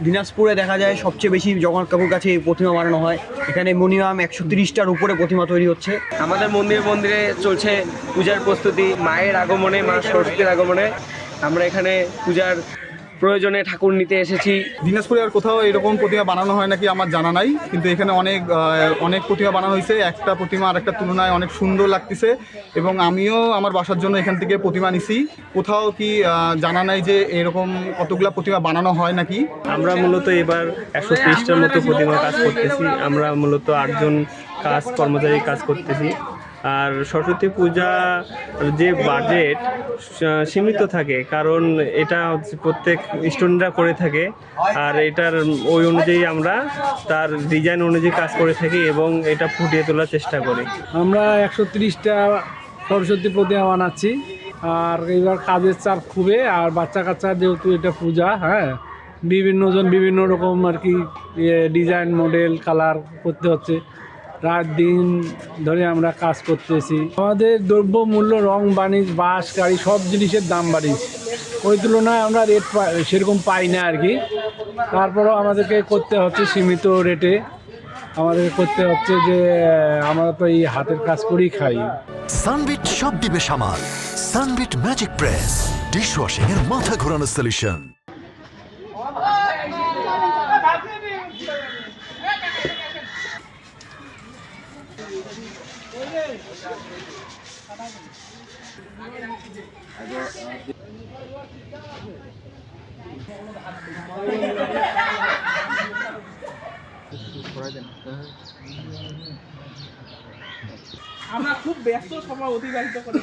দিনাজপুরে দেখা যায় সবচেয়ে বেশি জগন্নাথ কাকুর কাছে এই প্রতিমা বানানো হয়। এখানে মিনিমাম 130টার উপরে প্রতিমা তৈরি হচ্ছে। আমাদের মন্দিরে চলছে পূজার প্রস্তুতি, মায়ের আগমনে, মা সরস্বতীর আগমনে। আমরা এখানে পূজার প্রয়োজনে ঠাকুর নিতে এসেছি। দিনাজপুরে আর কোথাও এরকম প্রতিমা বানানো হয় নাকি আমার জানা নাই, কিন্তু এখানে অনেক প্রতিমা বানানো হয়েছে। একটা প্রতিমা আর একটা তুলনায় অনেক সুন্দর লাগতেছে এবং আমিও আমার বাসার জন্য এখান থেকে প্রতিমা নিছি। কোথাও কি জানা নাই যে এরকম কতগুলা প্রতিমা বানানো হয় নাকি। আমরা মূলত এবার 130টার মতো প্রতিমা কাজ করতেছি। আমরা মূলত 8জন কর্মচারী কাজ করতেছি। আর সরস্বতী পূজা যে বাজেট সীমিত থাকে, কারণ এটা প্রত্যেক স্টুডেন্টরা করে থাকে। আর এটার ওই অনুযায়ী আমরা তার ডিজাইন অনুযায়ী কাজ করে থাকি এবং এটা ফুটিয়ে তোলার চেষ্টা করি। আমরা 130টা সরস্বতী প্রতিমা বানাচ্ছি। আর এবার কাজের চাপ খুবই, আর বাচ্চা কাচ্চা যেহেতু এটা পূজা, হ্যাঁ, বিভিন্ন রকম আর কি ডিজাইন, মডেল, কালার করতে হচ্ছে। রাত দিন ধরে আমরা কাজ করতেছি। আমাদের দ্রব্য মূল্য, রং, বাণিজ্য, বাঁশ, গাড়ি সব জিনিসের দাম বাড়িয়েছে। ওই তুলনায় আমরা রেট সেরকম পাই না আর কি। তারপরেও আমাদেরকে করতে হচ্ছে সীমিত রেটে। আমাদের করতে হচ্ছে যে আমরা তো এই হাতের কাজ করেই খাই। সানবিট সব দিবে সামাল। সানবিট ম্যাজিক প্রেস ডিশওয়াশিং এর মাথা ঘোরানো সলিউশন। আমরা খুব ব্যস্ত সময় অতিবাহিত করি।